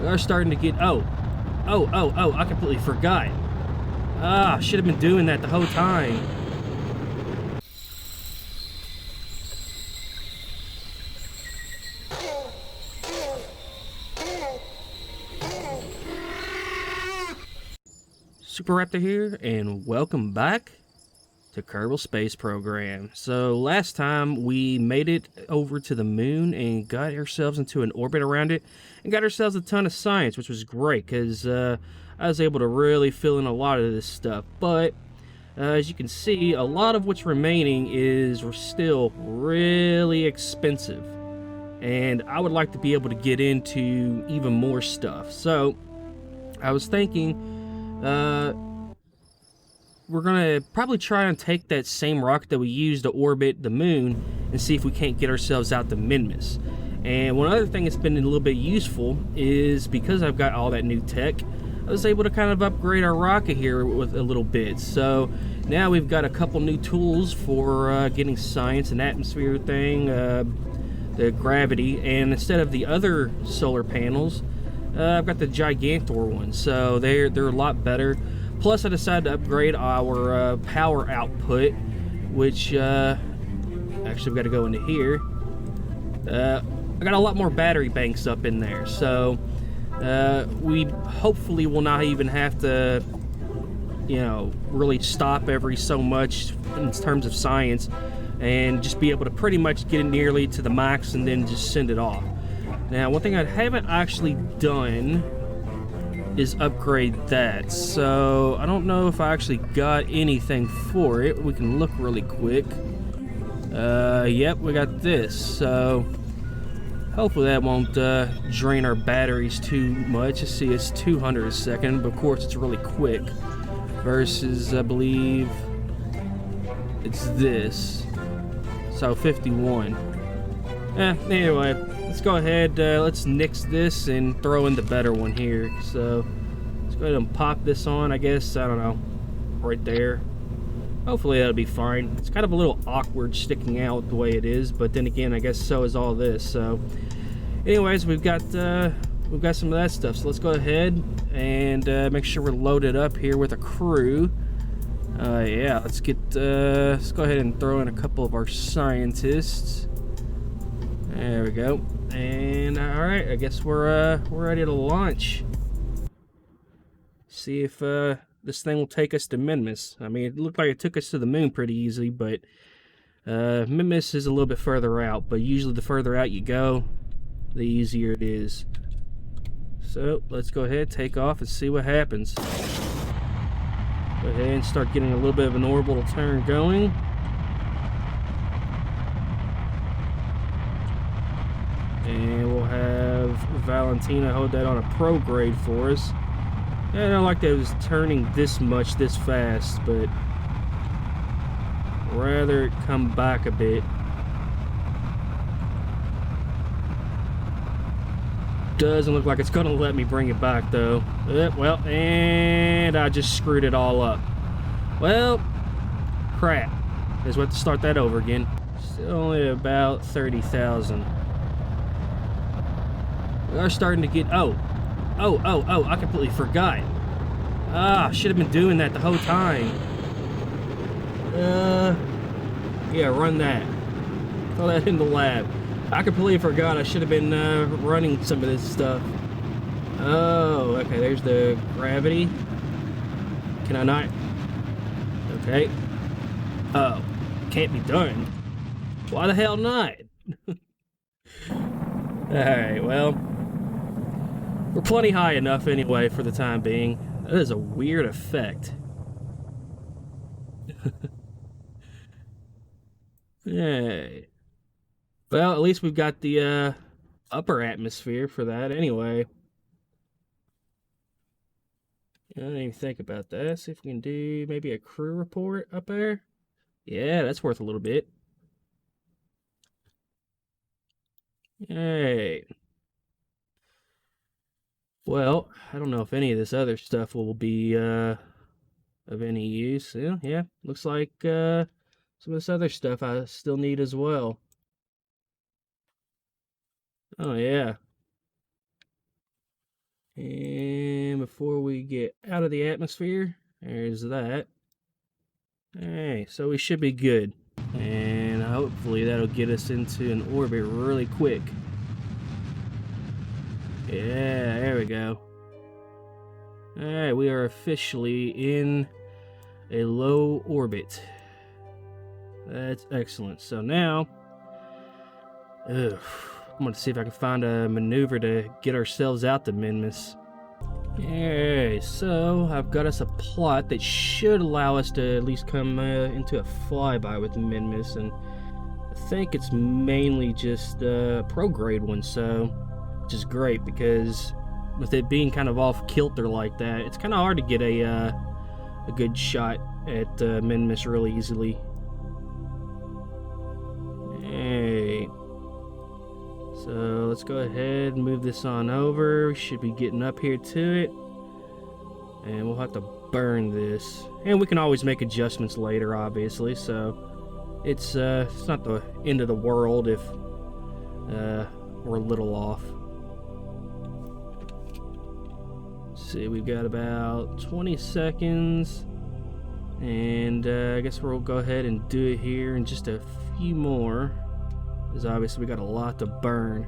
We are starting to get... Oh, I completely forgot. Ah, should have been doing that the whole time. Super Raptor here, and welcome back to Kerbal Space Program. So last time we made it over to the moon and got ourselves into an orbit around it and got ourselves a ton of science, which was great because I was able to really fill in a lot of this stuff. But as you can see, a lot of what's remaining is still really expensive, and I would like to be able to get into even more stuff. So I was thinking we're gonna probably try and take that same rocket that we used to orbit the moon and see if we can't get ourselves out to Minmus. And one other thing that's been a little bit useful is because I've got all that new tech, I was able to kind of upgrade our rocket here with a little bit. So now we've got a couple new tools for getting science and atmosphere thing, the gravity, and instead of the other solar panels, I've got the Gigantor ones, so they're a lot better. Plus, I decided to upgrade our power output, which actually we've got to go into here. I got a lot more battery banks up in there, so we hopefully will not even have to, you know, really stop every so much in terms of science, and just be able to pretty much get it nearly to the max and then just send it off. Now, one thing I haven't actually done is upgrade that, so I don't know if I actually got anything for it. We can look really quick. Yep, we got this, so hopefully that won't drain our batteries too much. You see, it's 200 a second, but of course it's really quick versus, I believe it's this, so 51. Anyway, let's go ahead, let's nix this and throw in the better one here. So let's go ahead and pop this on, I guess, I don't know, right there. Hopefully that'll be fine. It's kind of a little awkward sticking out the way it is, but then again, I guess so is all this. So anyways, we've got some of that stuff, so let's go ahead and make sure we're loaded up here with a crew. Yeah, let's go ahead and throw in a couple of our scientists. There we go. And alright, I guess we're ready to launch. See if this thing will take us to Minmus. I mean, it looked like it took us to the moon pretty easily, but Minmus is a little bit further out, but usually the further out you go, the easier it is. So let's go ahead, take off, and see what happens. Go ahead and start getting a little bit of an orbital turn going. And we'll have Valentina hold that on a prograde for us. I don't like that it was turning this much this fast, but rather it come back a bit. Doesn't look like it's gonna let me bring it back though. Well, and I just screwed it all up. Well, crap. Guess we'll have to start that over again. Still only about 30,000. We are starting to get... Oh, I completely forgot. Ah, should have been doing that the whole time. Yeah, run that. Throw that in the lab. I completely forgot I should have been running some of this stuff. Oh, okay, there's the gravity. Can I not? Okay. Oh, can't be done. Why the hell not? Alright, well, we're plenty high enough anyway for the time being. That is a weird effect. Hey. Well, at least we've got the upper atmosphere for that anyway. I didn't even think about that. See if we can do maybe a crew report up there. Yeah, that's worth a little bit. Hey. Well, I don't know if any of this other stuff will be of any use. Yeah, looks like some of this other stuff I still need as well. Oh yeah. And before we get out of the atmosphere, there's that. Alright, so we should be good. And hopefully that'll get us into an orbit really quick. Yeah, there we go. Alright, we are officially in a low orbit. That's excellent. So now, I'm going to see if I can find a maneuver to get ourselves out to Minmus. Alright, so I've got us a plot that should allow us to at least come into a flyby with Minmus, and I think it's mainly just a pro-grade one, so which is great because with it being kind of off kilter like that, it's kind of hard to get a good shot at Minmus really easily. Alright. So let's go ahead and move this on over. We should be getting up here to it. And we'll have to burn this. And we can always make adjustments later, obviously. So it's not the end of the world if we're a little off. Let's see, we've got about 20 seconds. And I guess we'll go ahead and do it here in just a few more. Because obviously we got a lot to burn.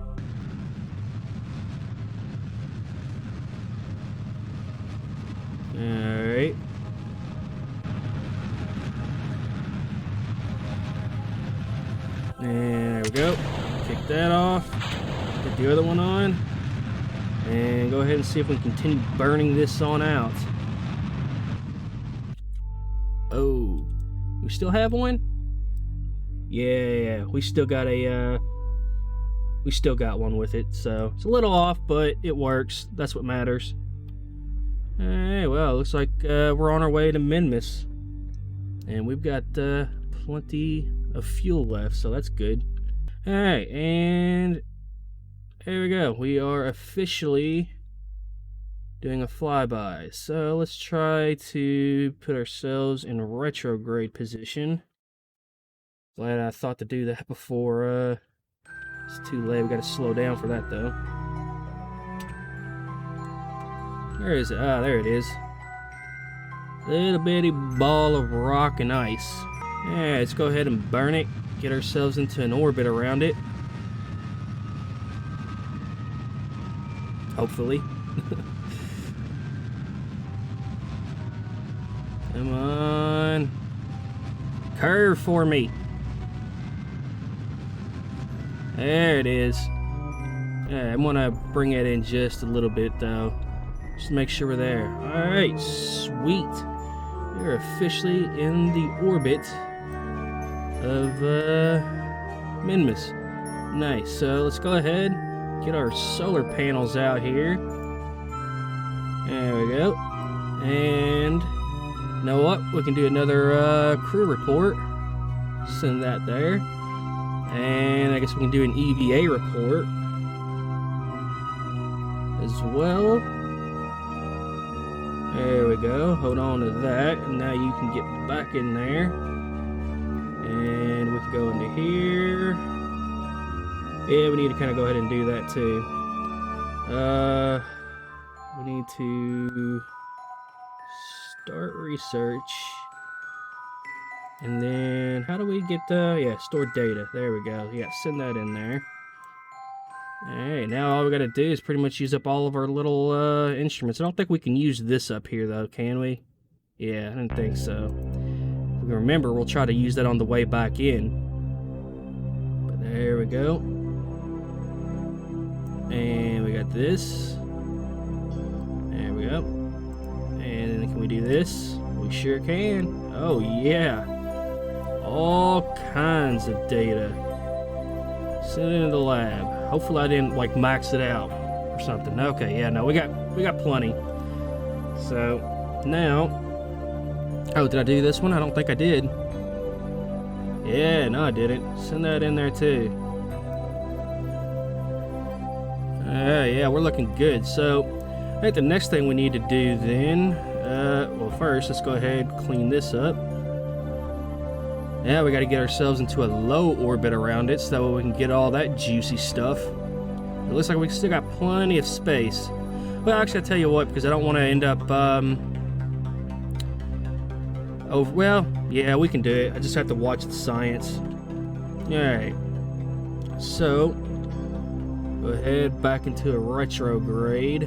Alright. And there we go. Kick that off. Get the other one on. And go ahead and see if we can continue burning this on out. Oh. We still have one? Yeah, we still got one with it, so it's a little off, but it works. That's what matters. Alright, well, looks like we're on our way to Minmus. And we've got plenty of fuel left, so that's good. Alright, and there we go. We are officially doing a flyby. So let's try to put ourselves in retrograde position. Glad I thought to do that before it's too late. We gotta slow down for that though. Where is it? Ah, there it is. Little bitty ball of rock and ice. Yeah, let's go ahead and burn it. Get ourselves into an orbit around it. Hopefully. Come on. Curve for me. There it is. Yeah, I'm gonna bring it in just a little bit though. Just to make sure we're there. Alright, sweet. We're officially in the orbit of Minmus. Nice. So let's go ahead, get our solar panels out here. There we go. And you know what? We can do another crew report. Send that there. And I guess we can do an EVA report as well. There we go. Hold on to that. And now you can get back in there. And we can go into here. Yeah, we need to kind of go ahead and do that too. We need to start research. And then, how do we get store data. There we go. Yeah, send that in there. Alright, now all we gotta do is pretty much use up all of our little instruments. I don't think we can use this up here though, can we? Yeah, I didn't think so. If we remember, we'll try to use that on the way back in. But there we go. And we got this. There we go. And then can we do this? We sure can. Oh yeah. All kinds of data. Send it into the lab. Hopefully I didn't like max it out or something. Okay, yeah, no, we got plenty. So now, oh, did I do this one? I don't think I did. Yeah, no, I didn't. Send that in there too. Yeah, we're looking good. So I think the next thing we need to do then, well, first let's go ahead and clean this up. Yeah, we got to get ourselves into a low orbit around it so that way we can get all that juicy stuff. It looks like we still got plenty of space. Well, actually, I'll tell you what, because I don't want to end up, oh, well, yeah, we can do it. I just have to watch the science. Alright. So, go ahead, back into a retrograde.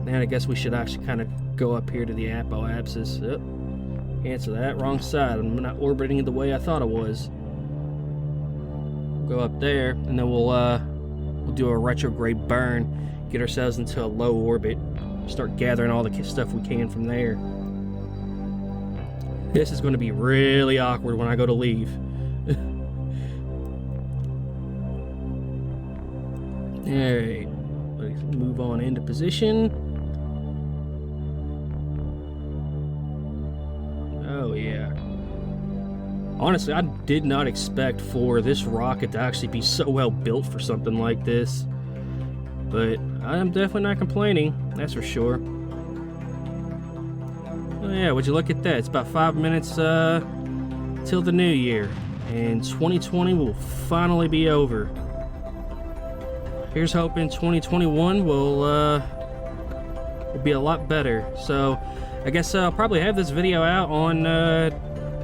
And I guess we should actually kind of go up here to the apoapsis. Oh, cancel that. Wrong side. I'm not orbiting the way I thought I was. Go up there, and then we'll do a retrograde burn, get ourselves into a low orbit, start gathering all the stuff we can from there. This is going to be really awkward when I go to leave. Alright, let's move on into position. Oh yeah. Honestly, I did not expect for this rocket to actually be so well built for something like this. But I'm definitely not complaining, that's for sure. Oh yeah, would you look at that? It's about 5 minutes till the new year. And 2020 will finally be over. Here's hoping 2021 will be a lot better. So I guess I'll probably have this video out on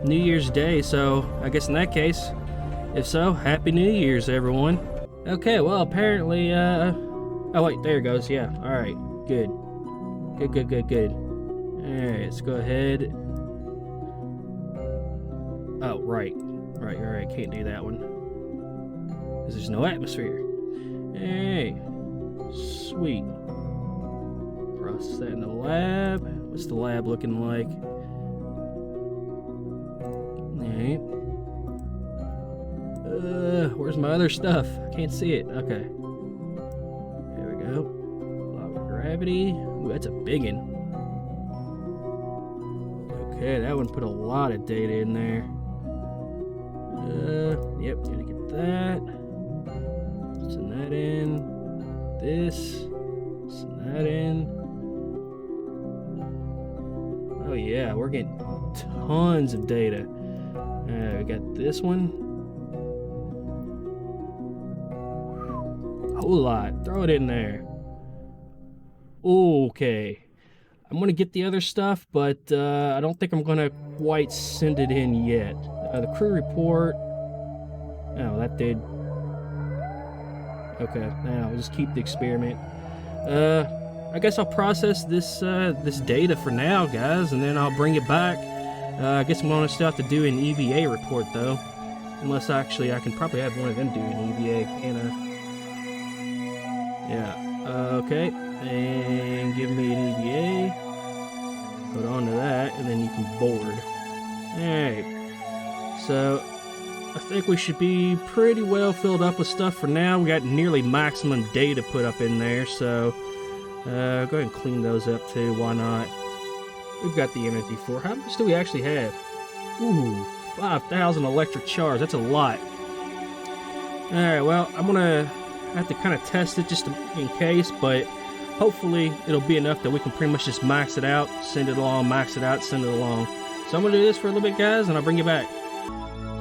New Year's Day, so I guess in that case, if so, Happy New Year's, everyone. Okay, well, apparently, oh wait, there it goes, yeah, alright, good. Good. Alright, let's go ahead. Oh, right, can't do that one. Because there's no atmosphere. Hey, sweet. Process that in the lab. What's the lab looking like? Alright. Where's my other stuff? I can't see it. Okay. There we go. Lava gravity. Ooh, that's a big one. Okay, that one put a lot of data in there. Yep, gotta get that. Send that in. This. Send that in. Oh yeah, we're getting tons of data. We got this one. A whole lot. Throw it in there. Okay. I'm gonna get the other stuff, but I don't think I'm gonna quite send it in yet. The crew report. Oh, that did. Okay, now we'll just keep the experiment. I guess I'll process this this data for now, guys, and then I'll bring it back. I guess I'm gonna still have to do an EVA report though, unless actually I can probably have one of them do an EVA. Yeah. Okay, and give me an EVA. Put onto that, and then you can board. Alright. So I think we should be pretty well filled up with stuff for now. We got nearly maximum data put up in there, so go ahead and clean those up too. Why not? We've got the energy for. How much do we actually have? Ooh, 5,000 electric charge. That's a lot. Alright, well, I'm gonna have to kind of test it just in case, but hopefully it'll be enough that we can pretty much just max it out, send it along, max it out, send it along. So I'm gonna do this for a little bit, guys, and I'll bring you back.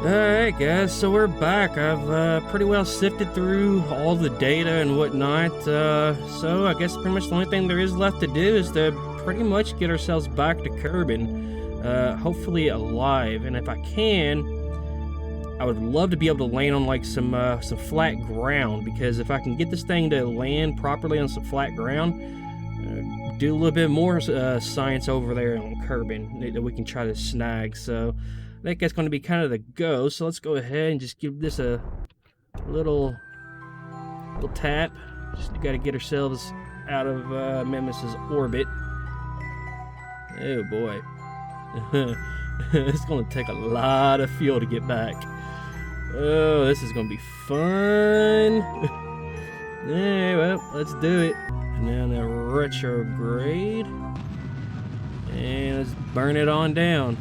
Alright guys, so we're back. I've pretty well sifted through all the data and whatnot, so I guess pretty much the only thing there is left to do is to pretty much get ourselves back to Kerbal, hopefully alive. And if I can, I would love to be able to land on like some flat ground, because if I can get this thing to land properly on some flat ground, do a little bit more science over there on Kerbal that we can try to snag. So I think that's going to be kind of the go. So let's go ahead and just give this a little tap. Just got to get ourselves out of Minmus's orbit. Oh boy. It's going to take a lot of fuel to get back. Oh, this is going to be fun. Yeah, well, let's do it. And now the retrograde. And let's burn it on down.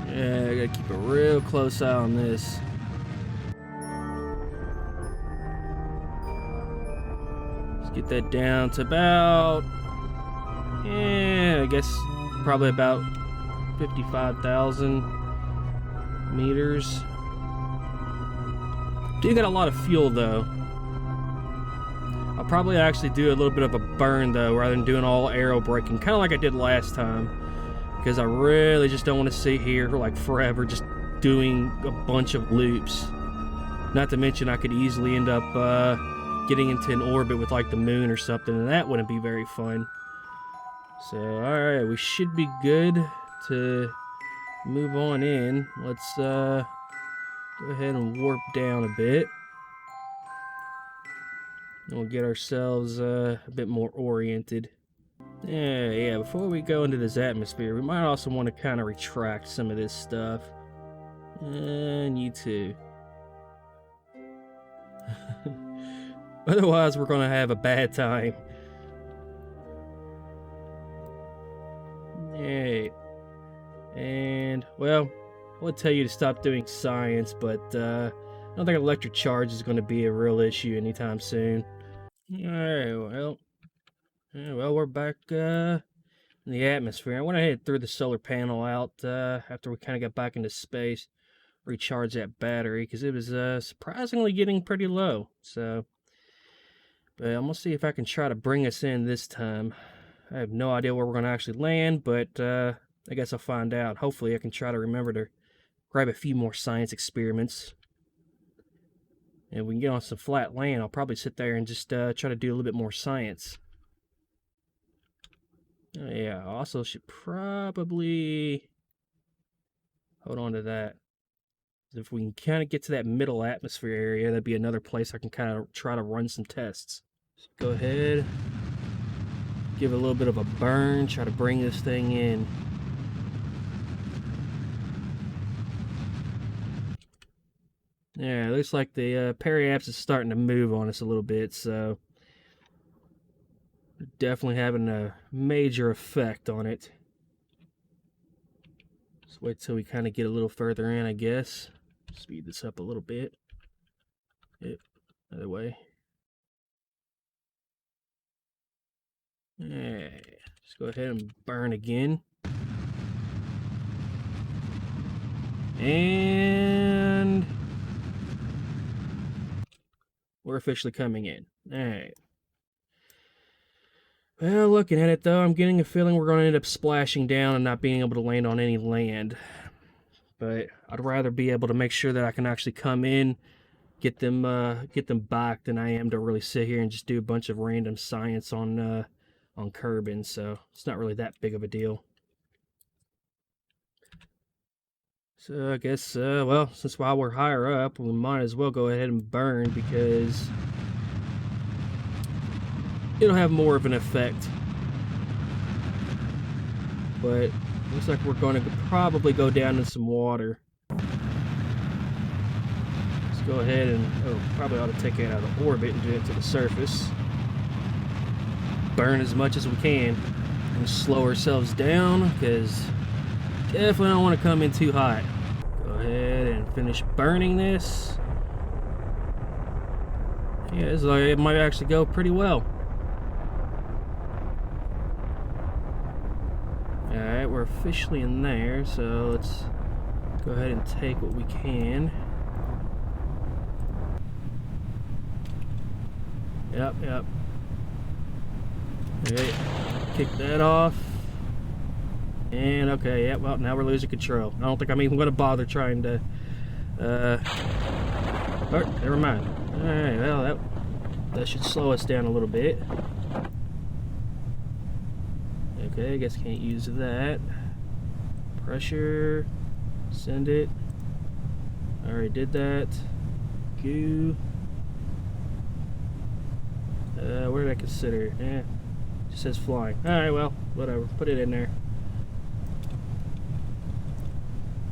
Yeah, I gotta keep a real close eye on this. Let's get that down to about, yeah, I guess probably about 55,000. meters. Do got a lot of fuel though. I'll probably actually do a little bit of a burn though, rather than doing all aero braking, kind of like I did last time, because I really just don't want to sit here for like forever just doing a bunch of loops. Not to mention I could easily end up getting into an orbit with like the moon or something, and that wouldn't be very fun. So alright, we should be good to move on in. Let's go ahead and warp down a bit. And we'll get ourselves a bit more oriented. Yeah, before we go into this atmosphere, we might also want to kind of retract some of this stuff. And you too. Otherwise, we're going to have a bad time. Alright. And, well, I would tell you to stop doing science, but I don't think electric charge is going to be a real issue anytime soon. Alright, well, we're back in the atmosphere. I went ahead and threw the solar panel out after we kind of got back into space. Recharge that battery, because it was surprisingly getting pretty low. So, but I'm going to see if I can try to bring us in this time. I have no idea where we're going to actually land, but I guess I'll find out. Hopefully I can try to remember to grab a few more science experiments. And we can get on some flat land. I'll probably sit there and just try to do a little bit more science. Yeah, I also should probably hold on to that. If we can kind of get to that middle atmosphere area, that'd be another place I can kind of try to run some tests. So go ahead, give it a little bit of a burn, try to bring this thing in. Yeah, it looks like the periapsis is starting to move on us a little bit, so definitely having a major effect on it. Let's wait till we kind of get a little further in, I guess. Speed this up a little bit. Yep, other way. Yeah, just go ahead and burn again. And we're officially coming in. Alright. Well, looking at it though, I'm getting a feeling we're going to end up splashing down and not being able to land on any land. But I'd rather be able to make sure that I can actually come in, get them back, than I am to really sit here and just do a bunch of random science on Kerbal. So it's not really that big of a deal. So I guess, well, since while we're higher up, we might as well go ahead and burn, because it'll have more of an effect. But looks like we're going to probably go down in some water. Let's go ahead and probably ought to take it out of orbit and do it to the surface. Burn as much as we can and slow ourselves down, because definitely don't want to come in too hot. Go ahead and finish burning this. Yeah, it's like it might actually go pretty well. Alright, we're officially in there, so let's go ahead and take what we can. Yep. Okay, kick that off. And okay, yeah, well, now we're losing control. I don't think I'm even going to bother trying to, oh, never mind. Alright, well, that should slow us down a little bit. Okay, I guess can't use that. Pressure, send it. I already did that. Goo. What did I consider? It just says flying. Alright, well, whatever. Put it in there.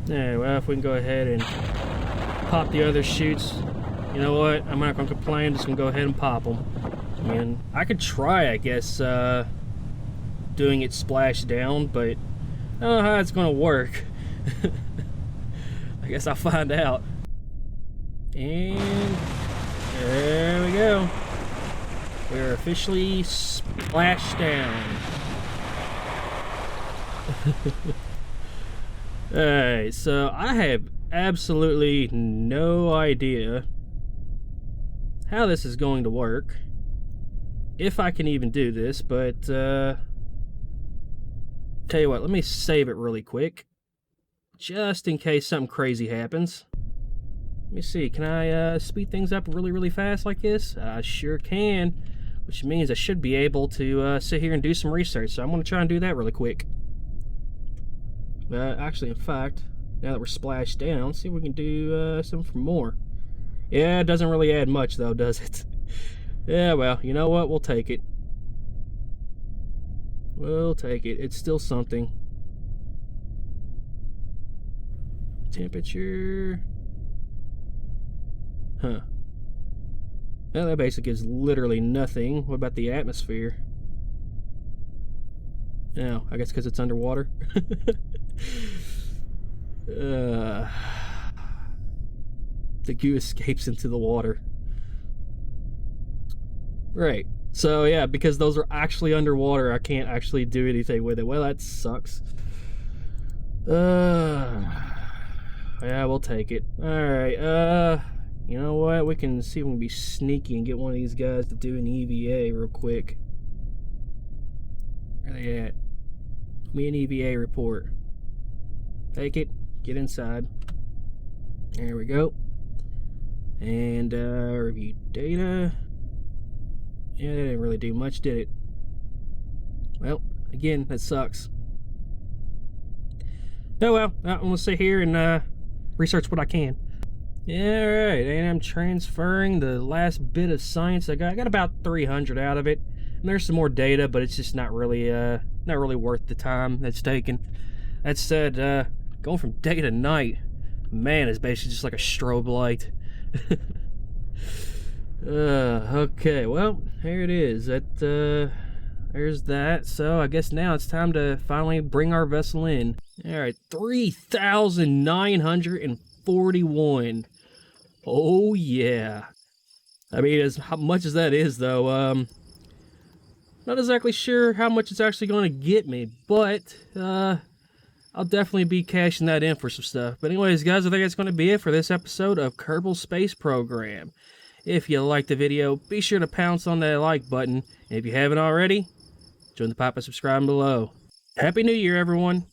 Alright, well, if we can go ahead and pop the other chutes. You know what? I'm not going to complain. I'm just going to go ahead and pop them. I mean, I could try, I guess, doing it splash down, but I don't know how it's going to work. I guess I'll find out. And there we go. We're officially splashed down. Alright, so I have absolutely no idea how this is going to work, if I can even do this, but tell you what, let me save it really quick, just in case something crazy happens. Let me see, can I speed things up really fast like this? I sure can, which means I should be able to sit here and do some research, so I'm going to try and do that really quick. Actually, in fact, now that we're splashed down, let's see if we can do something for more. Yeah, it doesn't really add much though, does it? Yeah, well, you know what? We'll take it. We'll take it. It's still something. Temperature. Huh. Well, that basically gives literally nothing. What about the atmosphere? No, I guess because it's underwater. The goo escapes into the water. Right. So yeah, because those are actually underwater, I can't actually do anything with it. Well, that sucks. Yeah, we'll take it. Alright, you know what? We can see if we can be sneaky and get one of these guys to do an EVA real quick. Where they at? Give me an EVA report. Take it. Get inside. There we go. And review data. Yeah, that didn't really do much, did it? Well, again, that sucks. Oh well, I'm gonna sit here and research what I can. Yeah, alright, and I'm transferring the last bit of science I got. I got about 300 out of it. And there's some more data, but it's just not really worth the time that's taken. That said, going from day to night, man, is basically just like a strobe light. Okay, well, here it is. There's that. So I guess now it's time to finally bring our vessel in. Alright, 3,941. Oh yeah. I mean, as much as that is though, not exactly sure how much it's actually going to get me, but I'll definitely be cashing that in for some stuff. But anyways, guys, I think that's going to be it for this episode of Kerbal Space Program. If you liked the video, be sure to pounce on that like button. And if you haven't already, join the pop and subscribe below. Happy New Year, everyone.